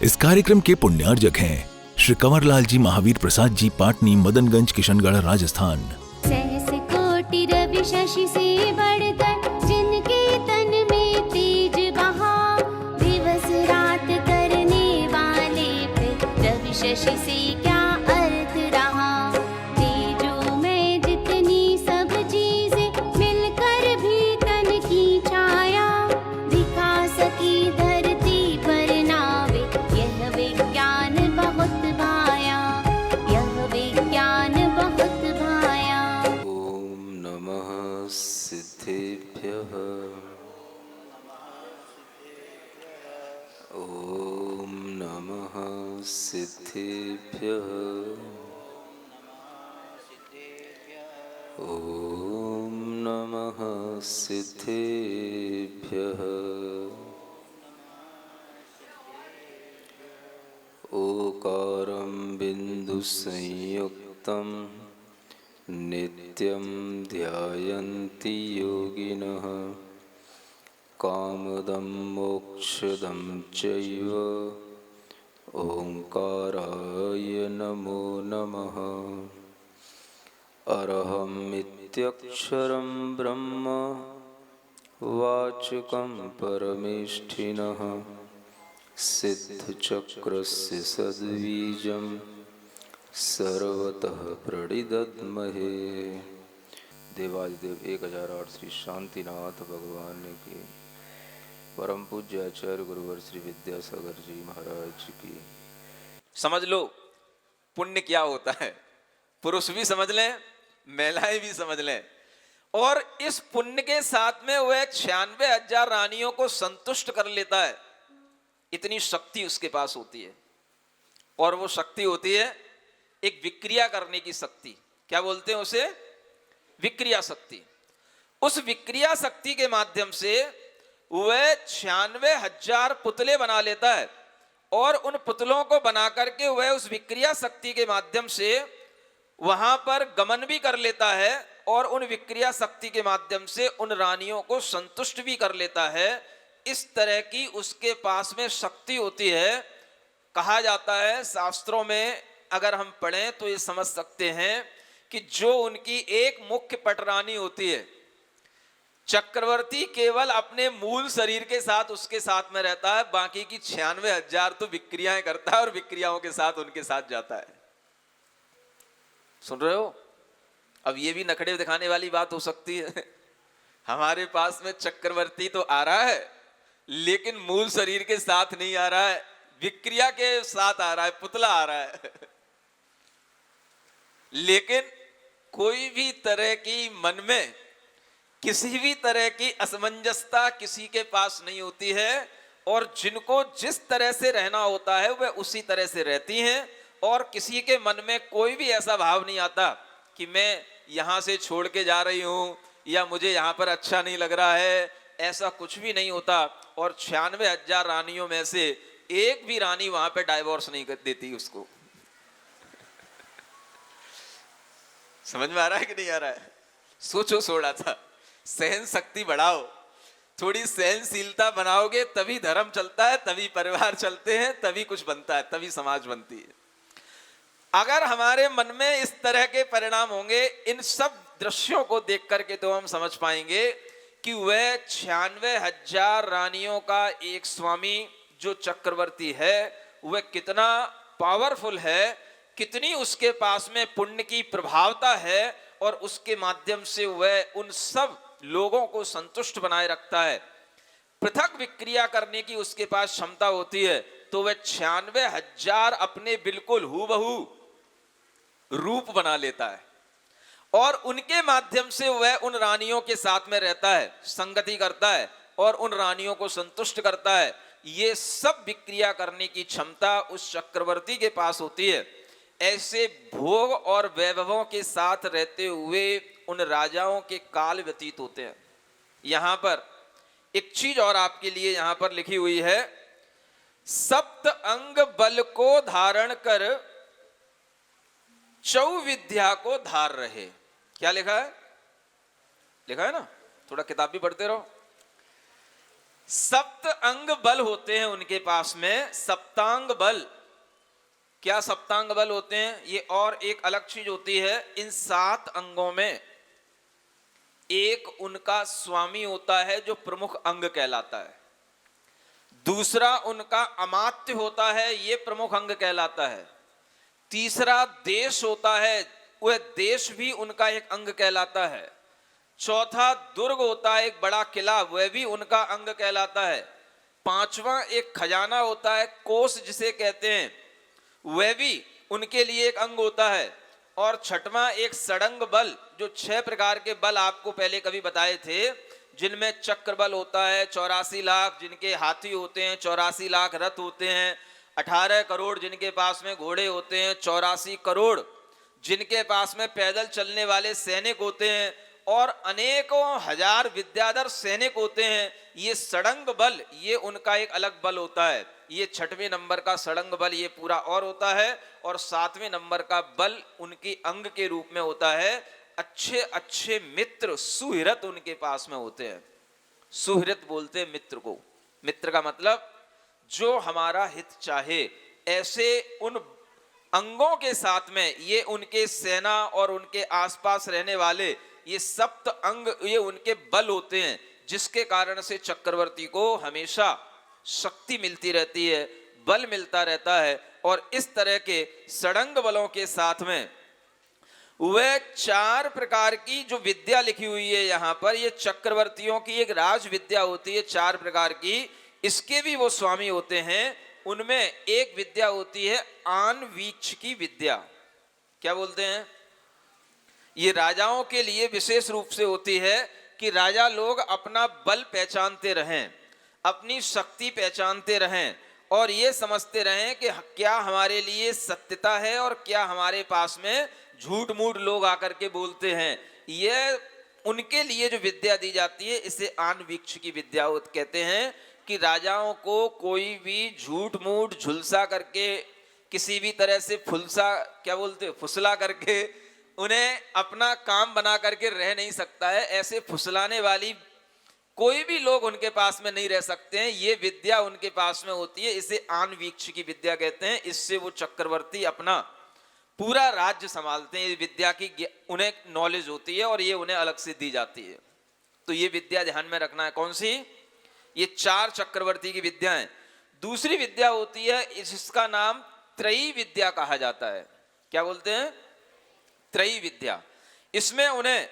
इस कार्यक्रम के पुण्यार्जक हैं श्री कंवरलाल जी महावीर प्रसाद जी, पाटनी, मदनगंज, किशनगढ़, राजस्थान। सहस कोटि रवि शशि से बढ़कर जिनके तन में तेज बहा, दिवस रात करने वाले फिर रवि शशि से क्या अर्थ रहा। तेजो में जितनी सब चीजें मिलकर भी तन की छाया, दिखा सकी धरती पर नावे, यह विज्ञान बहुत भाया, यह विज्ञान बहुत भाया। ओम नमः सिद्धेभ्यः। ओम नमः सिद्धेभ्यः। ओम नमः सिद्धेभ्यः। ओकारं बिन्दुसंयुक्तं नित्यं ध्यायन्ति योगिनः, कामदं मोक्षदं चैव ओंकाराय नमो नमः। अरहमित्यक्षरं ब्रह्म वाचकं परमेष्ठिनः, सिद्धचक्रस्य सद्बीजं सर्वतः प्रणिदध्महे। देवादिदेव 1008 श्री शांतिनाथ भगवान की, परम पूज्य आचार्य गुरुवर श्री विद्यासागर जी महाराज की। समझ लो पुण्य क्या होता है, पुरुष भी समझ लें, महिलाएं भी समझ लें। और इस पुण्य के साथ में वह 96,000 रानियों को संतुष्ट कर लेता है, इतनी शक्ति उसके पास होती है। और वो शक्ति होती है एक विक्रिया करने की शक्ति। क्या बोलते हैं उसे? विक्रिया शक्ति। उस विक्रिया शक्ति के माध्यम से वह 96,000 पुतले बना लेता है, और उन पुतलों को बना करके वह उस विक्रिया शक्ति के माध्यम से वहां पर गमन भी कर लेता है, और उन विक्रिया शक्ति के माध्यम से उन रानियों को संतुष्ट भी कर लेता है। इस तरह की उसके पास में शक्ति होती है। कहा जाता है शास्त्रों में, अगर हम पढ़ें तो ये समझ सकते हैं कि जो उनकी एक मुख्य पटरानी होती है, चक्रवर्ती केवल अपने मूल शरीर के साथ उसके साथ में रहता है, बाकी की 96,000 तो विक्रियाएं करता है और विक्रियाओं के साथ उनके साथ जाता है। सुन रहे हो? अब ये भी नखड़े दिखाने वाली बात हो सकती है। हमारे पास में चक्रवर्ती तो आ रहा है, लेकिन मूल शरीर के साथ नहीं आ रहा है, विक्रिया के साथ आ रहा है, पुतला आ रहा है। लेकिन कोई भी तरह की मन में किसी भी तरह की असमंजसता किसी के पास नहीं होती है, और जिनको जिस तरह से रहना होता है वह उसी तरह से रहती हैं। और किसी के मन में कोई भी ऐसा भाव नहीं आता कि मैं यहां से छोड़ के जा रही हूं, या मुझे यहां पर अच्छा नहीं लग रहा है, ऐसा कुछ भी नहीं होता। और 96,000 रानियों में से एक भी रानी वहां पे डाइवोर्स नहीं कर देती उसको। समझ में आ रहा है कि नहीं आ रहा है? सोचो थोड़ा सा, सहन शक्ति बढ़ाओ, थोड़ी सहनशीलता बनाओगे तभी धर्म चलता है, तभी परिवार चलते हैं, तभी कुछ बनता है, तभी समाज बनती है। अगर हमारे मन में इस तरह के परिणाम होंगे, इन सब दृश्यों को देख करके तो हम समझ पाएंगे कि वह 96,000 रानियों का एक स्वामी जो चक्रवर्ती है वह कितना पावरफुल है, कितनी उसके पास में पुण्य की प्रभावता है, और उसके माध्यम से वह उन सब लोगों को संतुष्ट बनाए रखता है। पृथक विक्रिया करने की उसके पास क्षमता होती है, तो वह 96,000 अपने बिल्कुल हूबहू रूप बना लेता है, और उनके माध्यम से वह उन रानियों के साथ में रहता है, संगति करता है, और उन रानियों को संतुष्ट करता है। ये सब विक्रिया करने की क्षमता उस चक्रवर्ती के पास होती है। ऐसे भोग और वैभवों के साथ रहते हुए उन राजाओं के काल व्यतीत होते हैं। यहां पर एक चीज और आपके लिए यहां पर लिखी हुई है, सप्त अंग बल को धारण कर चौविद्या को धार रहे। क्या लिखा है? लिखा है ना, थोड़ा किताब भी पढ़ते रहो। सप्त अंग बल होते हैं उनके पास में, सप्तांग बल। क्या सप्तांग बल होते हैं? ये और एक अलग चीज होती है। इन 7 अंगों में एक उनका स्वामी होता है जो प्रमुख अंग कहलाता है, दूसरा उनका अमात्य होता है, ये प्रमुख अंग कहलाता है, तीसरा देश होता है, वह देश भी उनका एक अंग कहलाता है, चौथा दुर्ग होता है, एक बड़ा किला, वह भी उनका अंग कहलाता है, पांचवा एक खजाना होता है, कोष जिसे कहते हैं, वह भी उनके लिए एक अंग होता है, और छठवां एक सड़ंग बल, जो 6 प्रकार के बल आपको पहले कभी बताए थे, जिनमें चक्र बल होता है, 84 लाख जिनके हाथी होते हैं, 84 लाख रथ होते हैं, 18 करोड़ जिनके पास में घोड़े होते हैं, 84 करोड़ जिनके पास में पैदल चलने वाले सैनिक होते हैं, और अनेकों हजार विद्याधर सैनिक होते हैं। ये सड़ंग बल, ये उनका एक अलग बल होता है। ये 6वें नंबर का सड़ंग बल ये पूरा और होता है, और 7वें नंबर का बल उनकी अंग के रूप में होता है। अच्छे अच्छे मित्र सुहृत उनके पास में होते हैं। सुहृत बोलते हैं मित्र को। मित्र का मतलब जो हमारा हित चाहे। ऐसे उन अंगों के साथ में ये उनके सेना और उनके आसपास रहने वाले ये सप्त अंग, ये उनके बल होते हैं, जिसके कारण से चक्रवर्ती को हमेशा शक्ति मिलती रहती है, बल मिलता रहता है। और इस तरह के सड़ंग बलों के साथ में वह 4 प्रकार की जो विद्या लिखी हुई है यहाँ पर, ये चक्रवर्तियों की एक राज विद्या होती है 4 प्रकार की, इसके भी वो स्वामी होते हैं। उनमें एक विद्या होती है आनवीक्षिकी विद्या। क्या बोलते हैं? ये राजाओं के लिए विशेष रूप से होती है कि राजा लोग अपना बल पहचानते रहें, अपनी शक्ति पहचानते रहें, और ये समझते रहें कि क्या हमारे लिए सत्यता है और क्या हमारे पास में झूठ मूठ लोग आकर के बोलते हैं। ये उनके लिए जो विद्या दी जाती है, इसे आनवीक्षिकी विद्या कहते हैं। कि राजाओं को कोई भी झूठ मूठ झुलसा करके, किसी भी तरह से फुसला करके उन्हें अपना काम बना करके रह नहीं सकता है। ऐसे फुसलाने वाली कोई भी लोग उनके पास में नहीं रह सकते हैं। ये विद्या उनके पास में होती है, इसे आनवीक्षिकी विद्या कहते हैं। इससे वो चक्रवर्ती अपना पूरा राज्य संभालते हैं। ये विद्या की उन्हें नॉलेज होती है और ये उन्हें अलग से दी जाती है। तो ये विद्या ध्यान में रखना है। कौन सी? ये 4 चक्रवर्ती की विद्या है। दूसरी विद्या होती है, इसका नाम त्रयी विद्या कहा जाता है। क्या बोलते हैं? त्रयी विद्या। इसमें उन्हें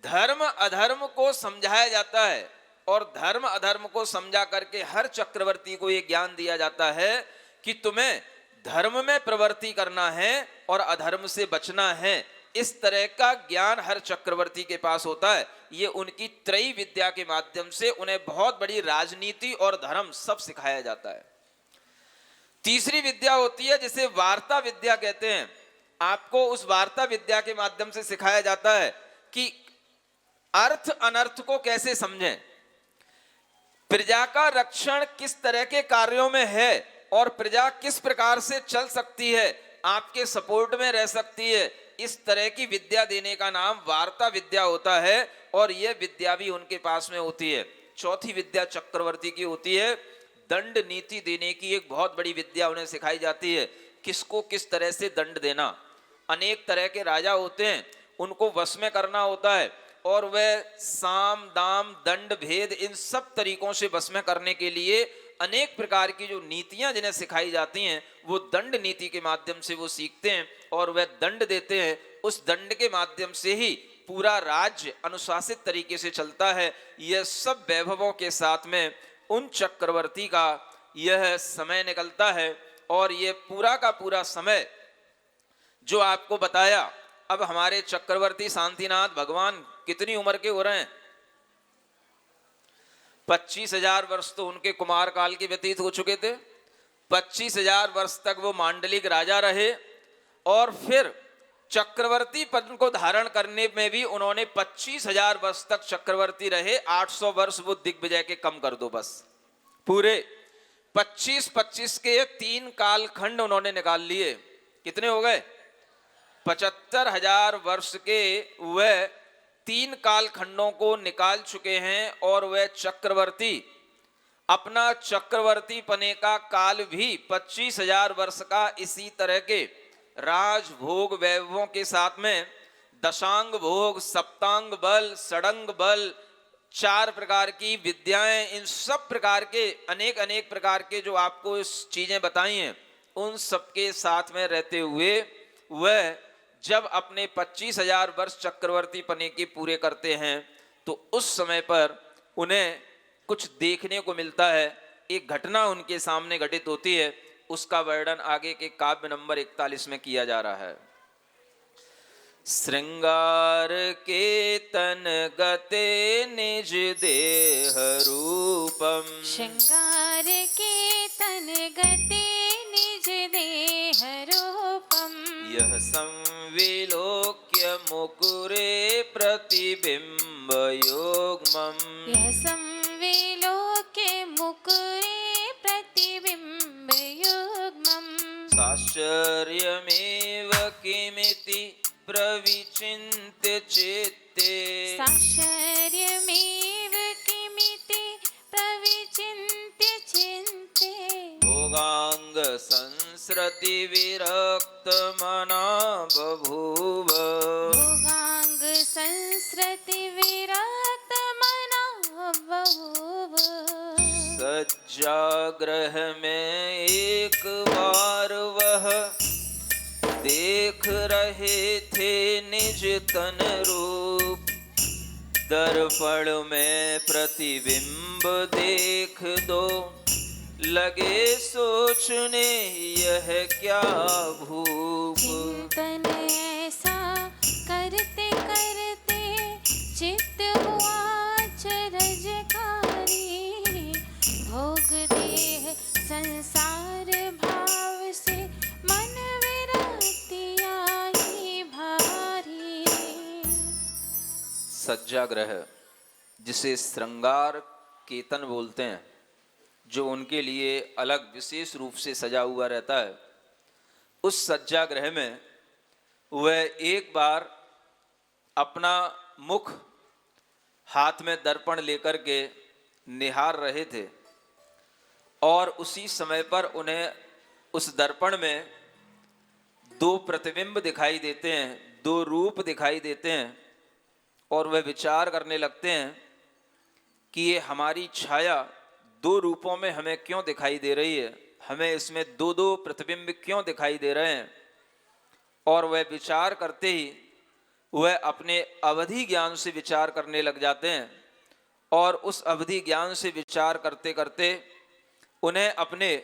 धर्म अधर्म को समझाया जाता है, और धर्म अधर्म को समझा करके हर चक्रवर्ती को यह ज्ञान दिया जाता है कि तुम्हें धर्म में प्रवृत्ति करना है और अधर्म से बचना है। इस तरह का ज्ञान हर चक्रवर्ती के पास होता है। ये उनकी त्रयी विद्या के माध्यम से उन्हें बहुत बड़ी राजनीति और धर्म सब सिखाया जाता है। तीसरी विद्या होती है जिसे वार्ता विद्या कहते हैं। आपको उस वार्ता विद्या के माध्यम से सिखाया जाता है कि अर्थ अनर्थ को कैसे समझें, प्रजा का रक्षण किस तरह के कार्यों में है और प्रजा किस प्रकार से चल सकती है, आपके सपोर्ट में रह सकती है। इस तरह की विद्या देने का नाम वार्ता विद्या होता है, और यह विद्या भी उनके पास में होती है। चौथी विद्या चक्रवर्ती की होती है दंड नीति देने की। एक बहुत बड़ी विद्या उन्हें सिखाई जाती है, किसको किस तरह से दंड देना। अनेक तरह के राजा होते हैं, उनको वश में करना होता है, और वह साम दाम दंड भेद इन सब तरीकों से वश में करने के लिए अनेक प्रकार की जो नीतियां जिन्हें सिखाई जाती हैं, वो दंड नीति के माध्यम से वो सीखते हैं और वह दंड देते हैं। उस दंड के माध्यम से ही पूरा राज्य अनुशासित तरीके से चलता है। यह सब वैभवों के साथ में उन चक्रवर्ती का यह समय निकलता है, और यह पूरा का पूरा समय जो आपको बताया। अब हमारे चक्रवर्ती शांतिनाथ भगवान कितनी उम्र के हो रहे हैं? 25,000 वर्ष तो उनके कुमार काल के व्यतीत हो चुके थे। 25,000 वर्ष तक वो मांडलिक राजा रहे, और फिर चक्रवर्ती पद को धारण करने में भी उन्होंने 25,000 वर्ष तक चक्रवर्ती रहे। 800 वर्ष वो दिग्विजय के कम कर दो बस। पूरे 25-25 के 3 कालखंड उन्होंने निकाल लिए। कितने हो गए? 75,000 वर्ष के वह 3 कालखंडों को निकाल चुके हैं, और वह चक्रवर्ती अपना चक्रवर्ती पने का काल भी 25,000 वर्ष का इसी तरह के राजभोग वैभवों के साथ में दशांग भोग, सप्तांग बल, षडंग बल, 4 प्रकार की विद्याएं, इन सब प्रकार के अनेक अनेक प्रकार के जो आपको इस चीजें बताई हैं, उन सबके साथ में रहते हुए वह जब अपने 25,000 वर्ष चक्रवर्ती पने के पूरे करते हैं तो उस समय पर उन्हें कुछ देखने को मिलता है। एक घटना उनके सामने घटित होती है, उसका वर्णन आगे के काव्य नंबर 41 में किया जा रहा है। श्रृंगार के तन गते निज देह रूपम, श्रृंगार के तन गते निज देह रूपम, यह संविलोक्य मुकुरे प्रतिबिंब योगमम, यह संविलोक्य मुकुरे प्रतिबिंब युग्मम्, साश्चर्यमेव किमिति प्रविचिन्त्य चित्ते, साश्चर्यमेव किमिति प्रविचिन्त्य चिन्ते, भोगांग संसृति विरक्त मना बभूव, भोगांग संसृति विरक्त मना बभूव, सज्जाग्रह में एक बार वह देख रहे थे निज तन रूप, दर्पण में प्रतिबिंब देख दो लगे सोचने यह क्या भूप, चिंतन ऐसा करते करते चित्त हुआ चरजकारी, भोग देह संसार भाव से मन विरक्ति आई भारी। सज्जाग्रह जिसे श्रृंगार केतन बोलते हैं, जो उनके लिए अलग विशेष रूप से सजा हुआ रहता है, उस सज्जाग्रह में वह एक बार अपना मुख हाथ में दर्पण लेकर के निहार रहे थे और उसी समय पर उन्हें उस दर्पण में 2 प्रतिबिंब दिखाई देते हैं, 2 रूप दिखाई देते हैं और वह विचार करने लगते हैं कि ये हमारी छाया 2 रूपों में हमें क्यों दिखाई दे रही है, हमें इसमें 2-2 प्रतिबिंब क्यों दिखाई दे रहे हैं। और वह विचार करते ही वह अपने अवधि ज्ञान से विचार करने लग जाते हैं और उस अवधि ज्ञान से विचार करते करते उन्हें अपने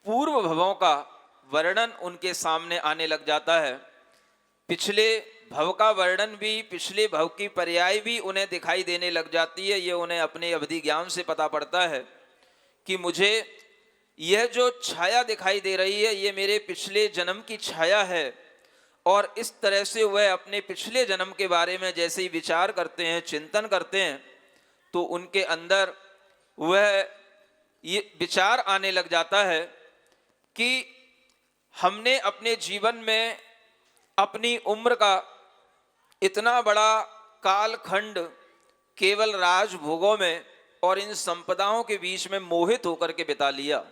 पूर्व भवों का वर्णन उनके सामने आने लग जाता है। पिछले भव का वर्णन भी, पिछले भव की पर्याय भी उन्हें दिखाई देने लग जाती है। ये उन्हें अपने अवधि ज्ञान से पता पड़ता है कि मुझे यह जो छाया दिखाई दे रही है ये मेरे पिछले जन्म की छाया है। और इस तरह से वह अपने पिछले जन्म के बारे में जैसे ही विचार करते हैं, चिंतन करते हैं, तो उनके अंदर वह ये विचार आने लग जाता है कि हमने अपने जीवन में अपनी उम्र का इतना बड़ा कालखंड केवल राजभोगों में और इन संपदाओं के बीच में मोहित होकर के बिता लिया।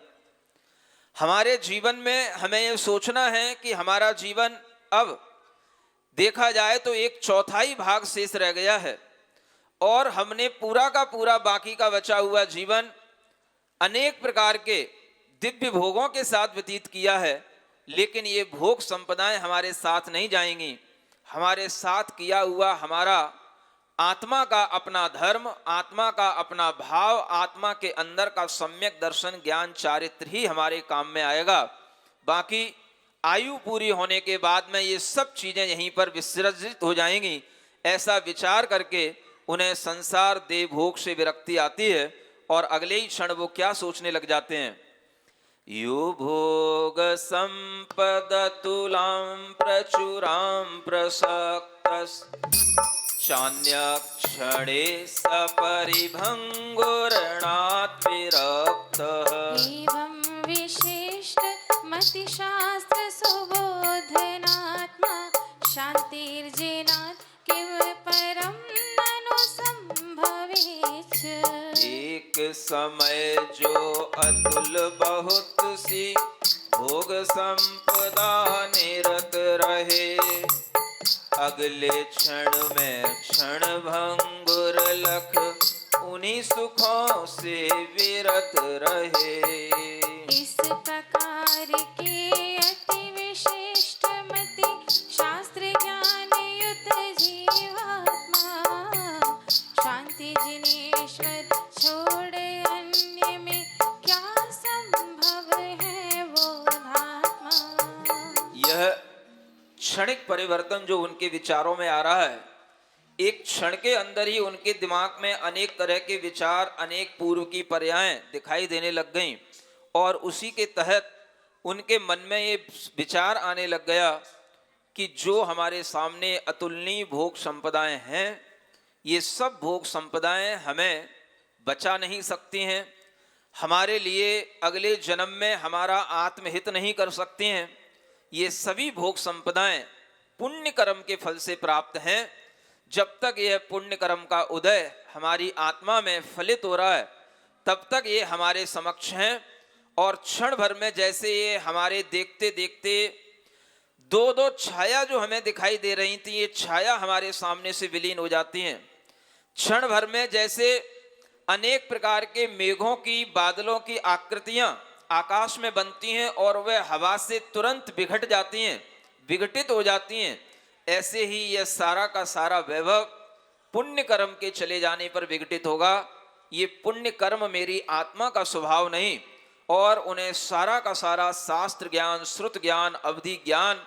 हमारे जीवन में हमें यह सोचना है कि हमारा जीवन अब देखा जाए तो 1/4 भाग शेष रह गया है और हमने पूरा का पूरा बाकी का बचा हुआ जीवन अनेक प्रकार के दिव्य भोगों के साथ व्यतीत किया है। लेकिन ये भोग संपदाएं हमारे साथ नहीं जाएंगी। हमारे साथ किया हुआ हमारा आत्मा का अपना धर्म, आत्मा का अपना भाव, आत्मा के अंदर का सम्यक दर्शन, ज्ञान, चारित्र ही हमारे काम में आएगा। बाकी आयु पूरी होने के बाद में ये सब चीजें यहीं पर विसर्जित हो जाएंगी। ऐसा विचार करके उन्हें संसार देह भोग से विरक्ति आती है और अगले ही क्षण वो क्या सोचने लग जाते हैं, यो भोग संपद तुलाम प्रचुराम प्रसक्तस चान्य क्षणे सपरिभंगुरणात् विरक्तः एवं विशिष्ट मतिशास्त्र सुबोधनात्मा शांतिर्जेनात् किं परं ननु संभवेच्छ। एक समय जो अतुल बहुत सी भोग संपदा निरत रहे, अगले क्षण में क्षण भंगुर लख उन्हीं सुखों से विरत रहे। इस प्रकार के अति विशिष्ट मति शास्त्र ज्ञान युत जीवात्मा, शांति जिनेश्वर छोड़ अन्य में क्या संभव है बोधात्मा। यह क्षणिक परिवर्तन जो उनके विचारों में आ रहा है, एक क्षण के अंदर ही उनके दिमाग में अनेक तरह के विचार, अनेक पूर्व की पर्यायें दिखाई देने लग गईं और उसी के तहत उनके मन में ये विचार आने लग गया कि जो हमारे सामने अतुलनीय भोग संपदाएं हैं, ये सब भोग संपदाएं हमें बचा नहीं सकती हैं, हमारे लिए अगले जन्म में हमारा आत्महित नहीं कर सकती हैं। ये सभी भोग संपदाएं पुण्य कर्म के फल से प्राप्त हैं। जब तक यह पुण्य कर्म का उदय हमारी आत्मा में फलित हो रहा है, तब तक ये हमारे समक्ष हैं और क्षण भर में जैसे ये हमारे देखते देखते दो दो छाया जो हमें दिखाई दे रही थी, ये छाया हमारे सामने से विलीन हो जाती हैं। क्षण भर में जैसे अनेक प्रकार के मेघों की, बादलों की आकृतियां आकाश में बनती हैं और वह हवा से तुरंत बिघट जाती हैं, विघटित हो जाती हैं, ऐसे ही यह सारा का सारा वैभव पुण्य कर्म के चले जाने पर विघटित होगा। ये पुण्य कर्म मेरी आत्मा का स्वभाव नहीं और उन्हें सारा का सारा शास्त्र ज्ञान, श्रुत ज्ञान, अवधि ज्ञान,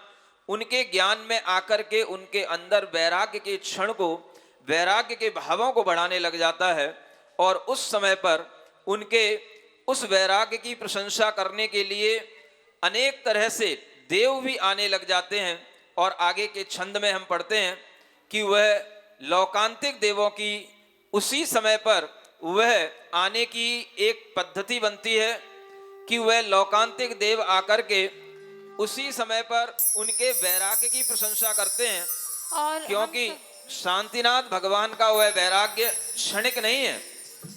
उनके ज्ञान में आकर के उनके अंदर वैराग्य के क्षण को, वैराग्य के भावों को बढ़ाने लग जाता है और उस समय पर उनके उस वैराग्य की प्रशंसा करने के लिए अनेक तरह से देव भी आने लग जाते हैं। और आगे के छंद में हम पढ़ते हैं कि वह लौकांतिक देवों की उसी समय पर वह आने की एक पद्धति बनती है कि वह लौकांतिक देव आकर के उसी समय पर उनके वैराग्य की प्रशंसा करते हैं। और क्योंकि शांतिनाथ भगवान का वह वैराग्य क्षणिक नहीं है,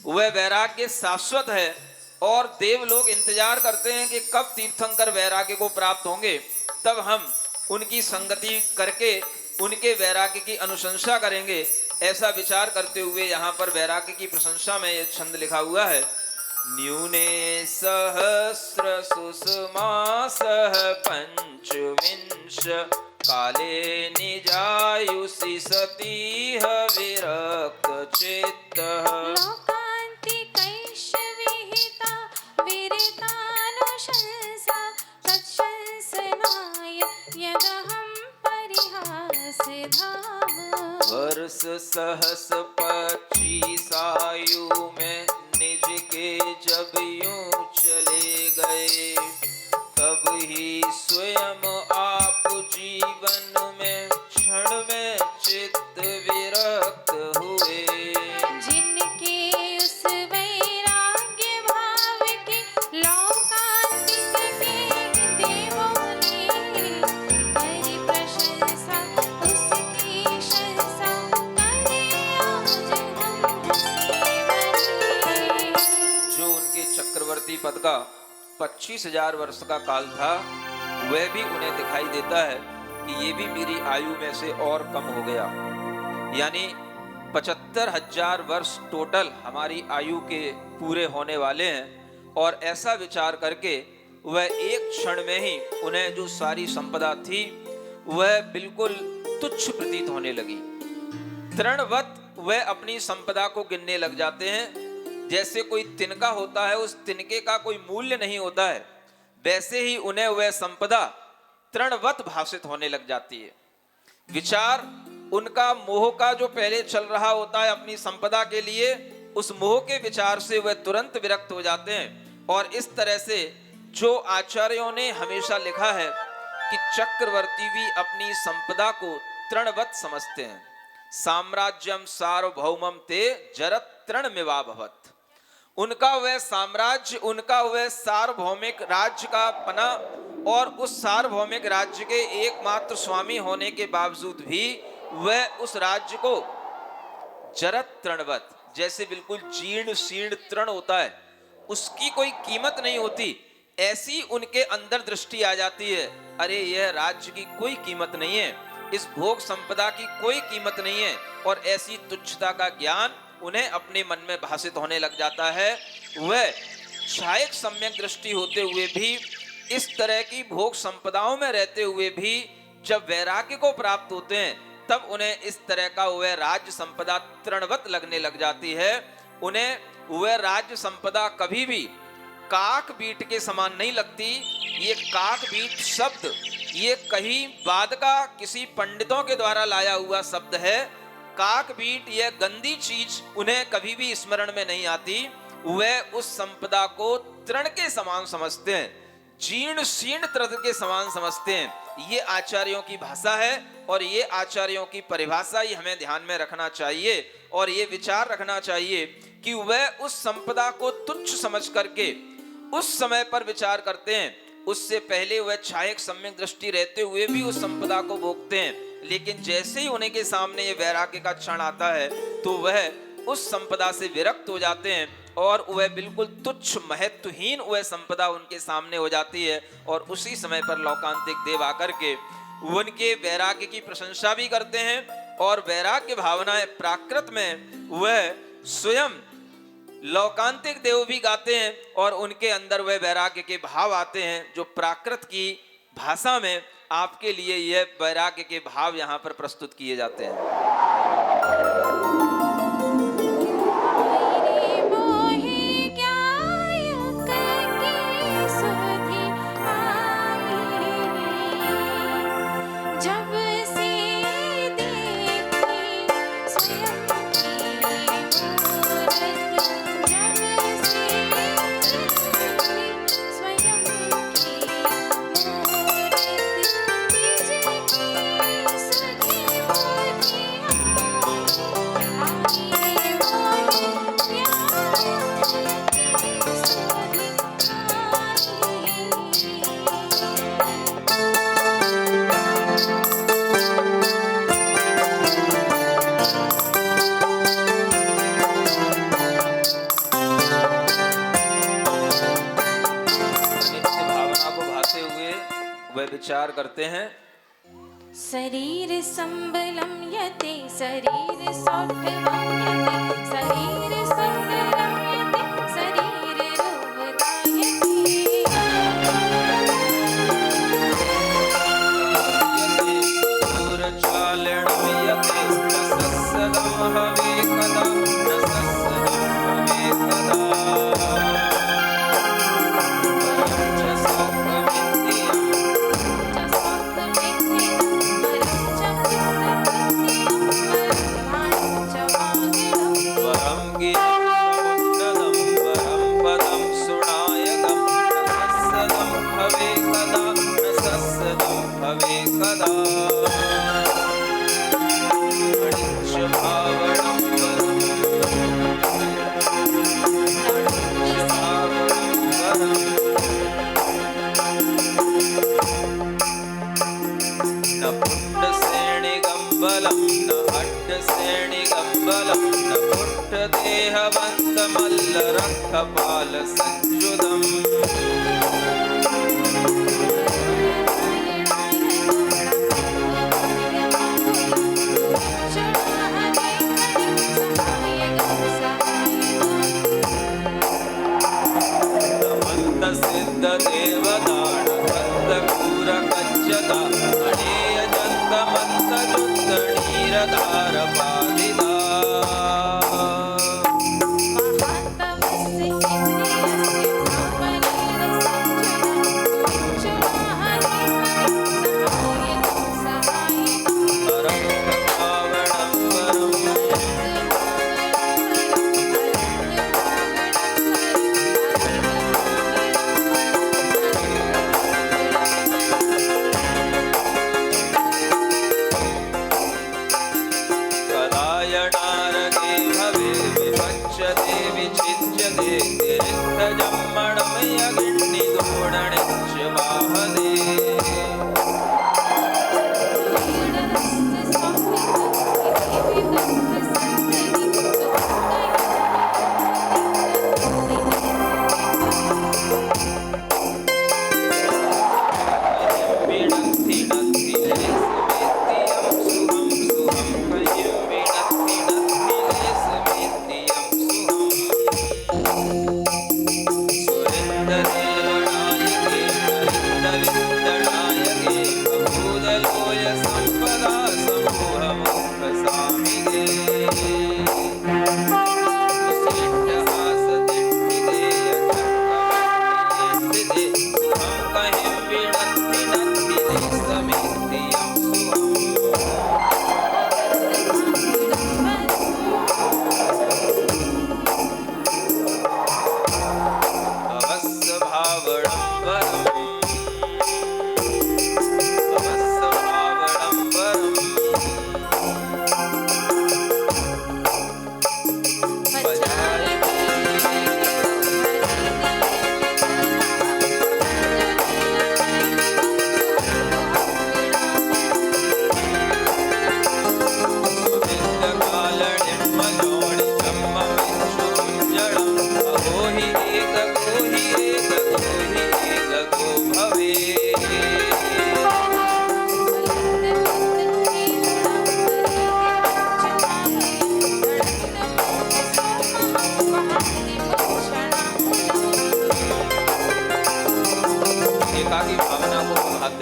वह वैराग्य शाश्वत है और देव लोग इंतजार करते हैं कि कब तीर्थंकर वैराग्य को प्राप्त होंगे, तब हम उनकी संगति करके उनके वैराग्य की अनुशंसा करेंगे। ऐसा विचार करते हुए यहाँ पर वैराग्य की प्रशंसा में यह छंद लिखा हुआ है। न्यूने सहस्र सुषमासः पंचविंश काले निजायुषि सतीह विरक्त चित्तः। लोकान्तिकैष विहिता विरतानुशंसा तत्शंसनाय यदहं परिहासधाम। वर्ष सहस 25 आयु में निज के जब यूं चले गए, तब ही स्वयं आप जीवन में क्षण में चित्त विरक्त हुए। जिनके उस वैराग्य भाव के लौकांतिक के देवों ने करी प्रशंसा, उसकी शंसा करे आज हम सेवरी। जो उनके चक्रवर्ती पद का 25,000 वर्ष का काल था, वह भी उन्हें दिखाई देता है कि ये भी मेरी आयु में से और कम हो गया। यानी 75,000 वर्ष टोटल हमारी आयु के पूरे होने वाले हैं और ऐसा विचार करके वह एक क्षण में ही उन्हें जो सारी संपदा थी वह बिल्कुल तुच्छ प्रतीत होने लगी। तृणवत वह अपनी संपदा को गिनने लग जाते हैं। जैसे कोई तिनका होता है, उस तिनके का कोई मूल्य नहीं होता है, वैसे ही उन्हें वह संपदा तृणवत भाषित होने लग जाती है। विचार उनका मोह का जो पहले चल रहा होता है अपनी संपदा के लिए, उस मोह के विचार से वह तुरंत विरक्त हो जाते हैं। और इस तरह से जो आचार्यों ने हमेशा लिखा है कि चक्रवर्ती भी अपनी संपदा को तृणवत समझते हैं। साम्राज्यम सार्वभौमम ते जरत तृणमिवा भवत्। उनका वह साम्राज्य, उनका वह सार्वभौमिक राज्य का पना और उस सार्वभौमिक राज्य के एकमात्र स्वामी होने के बावजूद भी वह उस राज्य को जरत तृणवत, जैसे बिल्कुल जीर्ण शीर्ण तृण होता है, उसकी कोई कीमत नहीं होती, ऐसी उनके अंदर दृष्टि आ जाती है। अरे यह राज्य की कोई कीमत नहीं है, इस भोग संपदा की कोई कीमत नहीं है, और ऐसी तुच्छता का ज्ञान उन्हें अपने मन में भासित होने लग जाता है। वह शायद सम्यक दृष्टि होते हुए भी, इस तरह की भोग संपदाओं में रहते हुए भी जब वैराग्य को प्राप्त होते हैं, तब उन्हें इस तरह का वह राज्य संपदा तृणवत लगने लग जाती है। उन्हें वह राज्य संपदा कभी भी काक बीट के समान नहीं लगती। ये काक बीट शब्द ये कहीं बाद का किसी पंडितों के द्वारा लाया हुआ शब्द है। काक बीट यह गंदी चीज उन्हें कभी भी स्मरण में नहीं आती। वह उस संपदा को तृण के समान समझते हैं, जीर्ण शीर्ण तृण के समान समझते हैं। ये आचार्यों की भाषा है और ये आचार्यों की परिभाषा ही हमें ध्यान में रखना चाहिए और ये विचार रखना चाहिए कि वह उस संपदा को तुच्छ समझ करके उस समय पर विचार करते हैं। उससे पहले वह छायक सम्यक दृष्टि रहते हुए भी उस संपदा को भोगते हैं, लेकिन जैसे ही उन्हीं के सामने ये वैराग्य का क्षण आता है तो वह उस संपदा से विरक्त हो जाते हैं और वह बिल्कुल तुच्छ महत्वहीन वह संपदा उनके सामने हो जाती है। और उसी समय पर लौकांतिक देव आकर के उनके वैराग्य की प्रशंसा भी करते हैं और वैराग्य भावनाएं प्राकृत में वह स्वयं लौकांतिक देव भी गाते हैं और उनके अंदर वह वैराग्य के भाव आते हैं, जो प्राकृत की भाषा में आपके लिए यह वैराग्य के भाव यहाँ पर प्रस्तुत किए जाते हैं। विचार करते हैं। शरीर संबलम यते शरीर सौष्ठवम यते शरीर सुंदरम यते शरीर रखपाल संजुदम मंत सिद्ध देवदान कंदकूर कच्चता अणेय जंत मंत जुद्ध नीरधार पादिदा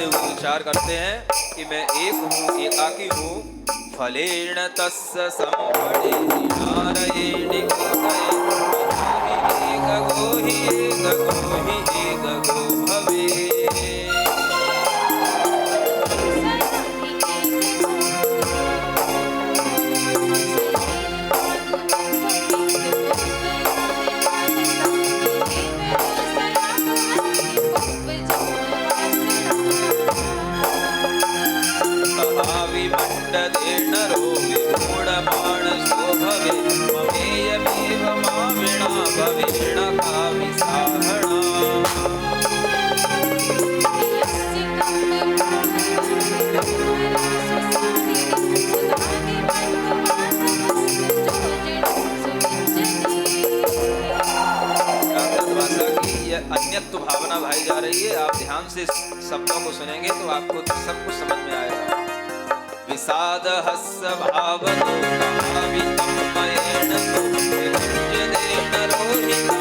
करते हुए विचार करते हैं कि मैं एक हूँ, एकाकी हूँ। फलेण तस्य संपदे नारायणे एक गो ही एक गो भवे। विमण्डलेन रो विमूढमानसो भवे ममेयमेव माविणा भवेण काविसाहणा। अन्यत्व भावना भाई जा रही है। आप ध्यान से शब्दों को सुनेंगे तो आपको सब कुछ समझ में आएगा। विषाद हस्य भावनो भावितमयेन तो विभज्यतेन रोहितं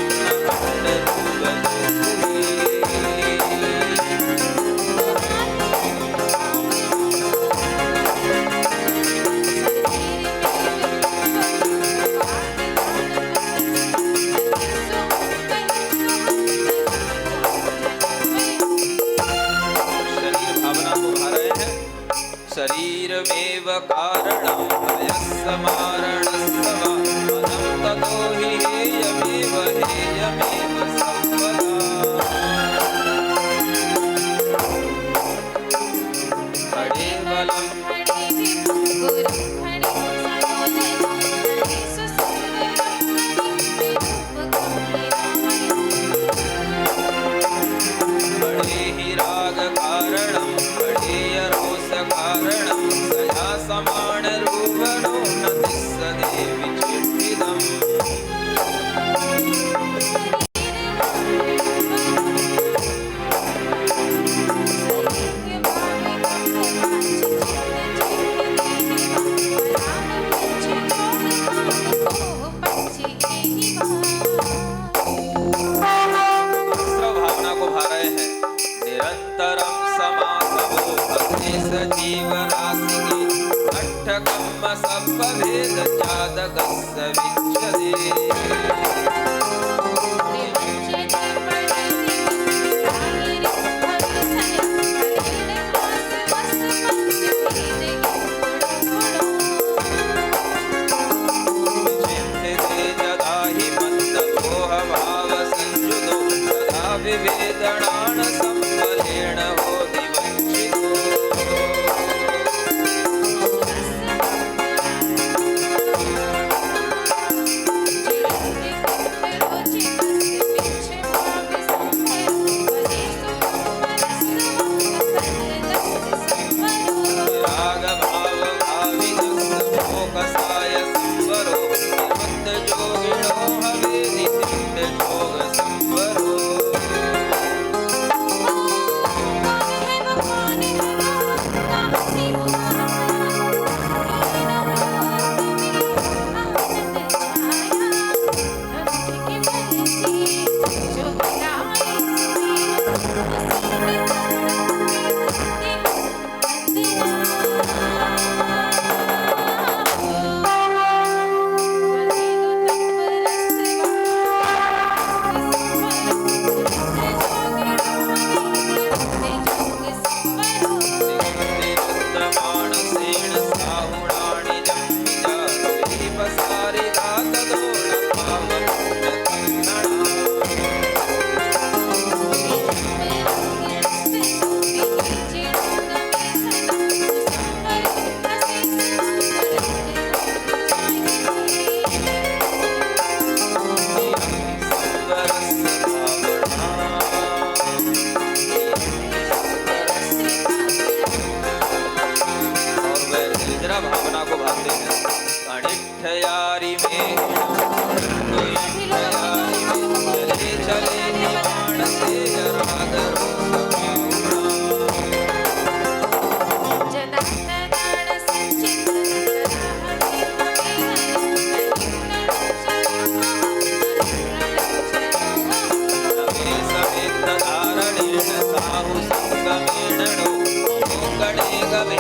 शरीरमेव कारणं भयस्य मारणस्य वा मदं ततो हि हेयमेव सर्वदा। खडे बलं खडे हि राग कारणं खडेय रोष कारणं सया समान रूपणो न तिस्सदे विचित्तिदम्। भावना को भा रहे हैं। निरंतरम समासवो भक्ति सजीव राशि अट्ठकम सब भेद जातकस्य विच्यते। विवेदनान संबलेन होति वंचितो। राग भाव भाविनस्य मोकसाय संवरो निरुद्ध जोगिनो हवेति तिण्ड जोग संवरो।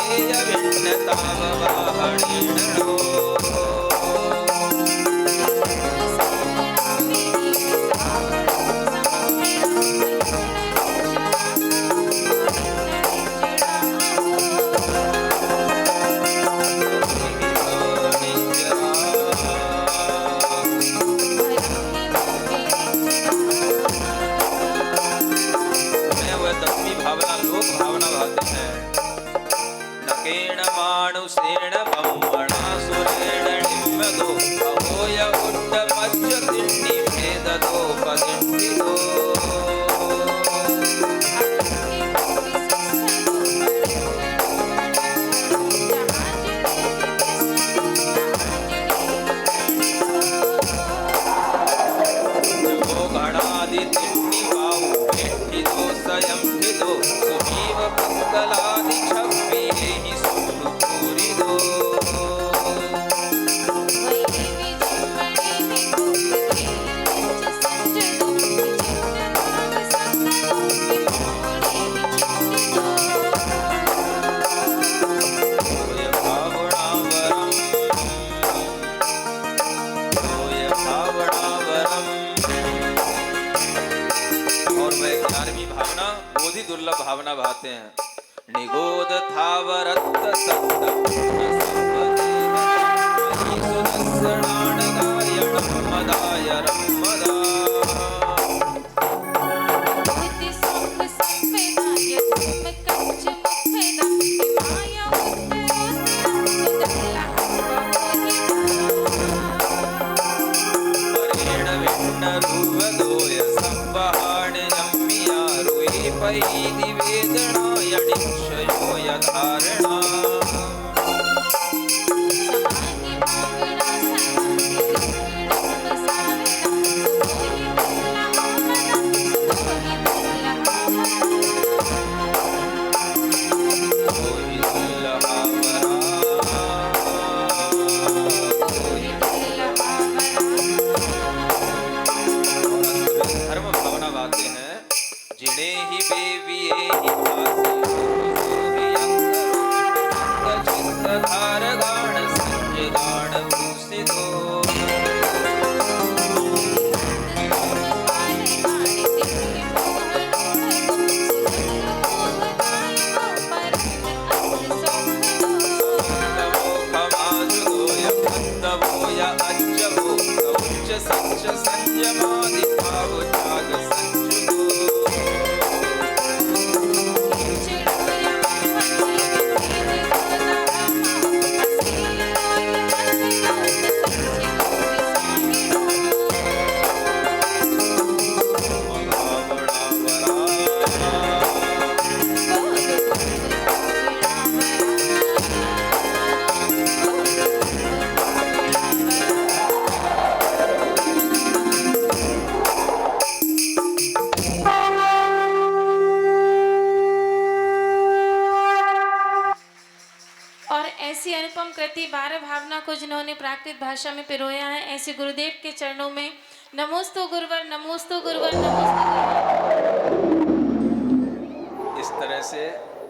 अहेय भिन्नताववाहनेन नो। भावना लोक भावना भाते हैं। नकेण मानुषेण ब्रह्मणासुरेण निम्मदो अहोय उड्डमच्च तिण्डि भेददोपदिष्टितो। जगो गणादि तिण्डि वाउ भेट्टितो स्वयं हितो सुजीव पुद्गलादि छव्विहि सुपूरितो। होय भावनावरम् होय भावनावरम्। और वह 11वीं भावना बोधि दुर्लभ भावना भाते हैं। निगोद थावरत्त सत्त सुदस्सणानदायणं मदायरं मदा। परेण विण्णरुवदोय संवहाण्यम्मियारुहि पैदि वेदनायणिक्षयो यधारणा। होहि दुर्लभावरा होहि धर्म भावना भाते हैं। जिणे ही बेविये ही भासी सोहि अंतर चित्तधार गाण संजगाण भूषितो। मोखमाजुदोय भक्तवोय अज्जवो सौच्च सच्च संयमादि भाव त्याग संयुतो। और ऐसी अनुपम कृति 12 भावना को जिन्होंने प्राकृत भाषा में पिरोया है, ऐसे गुरुदेव के चरणों में नमोस्तु गुरुवर, नमोस्तु गुरुवर, नमोस्तु गुरुवर। इस तरह से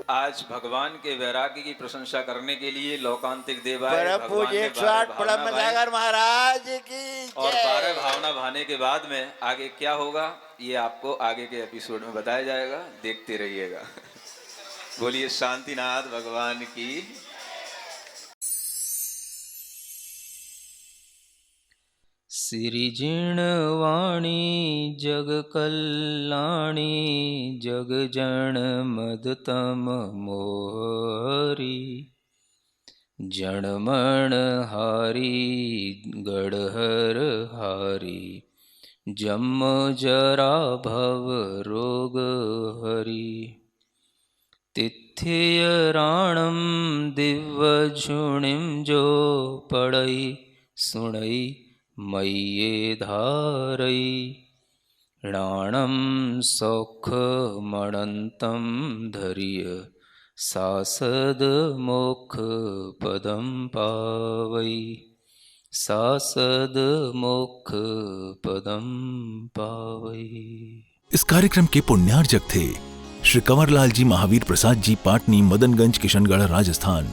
आज भगवान के वैराग्य की प्रशंसा करने के लिए लोकांतिक देवाय परम पूज्य 108 ब्रह्मसागर महाराज की और जय। 12 भावना भाने के बाद में आगे क्या होगा ये आपको आगे के एपिसोड में बताया जाएगा, देखते रहिएगा। बोलिए शांतिनाथ भगवान की। सिरिजिणवाणी जग कल्याणी जग जन मदतम मोहरी जनमण हारी गढ़हर हारी जम जरा भव रोग हरि तिथ्य राणम दिव्य झुणिम जो पड़ई सुणई मय्ये धारई राणम सौख मणंतम धर्य सासद मोक्ष पदम पावई सासद मोक्ष पदम पावई। इस कार्यक्रम के पुण्यार्जक थे श्री कंवरलाल जी महावीर प्रसाद जी पाटनी मदनगंज किशनगढ़ राजस्थान।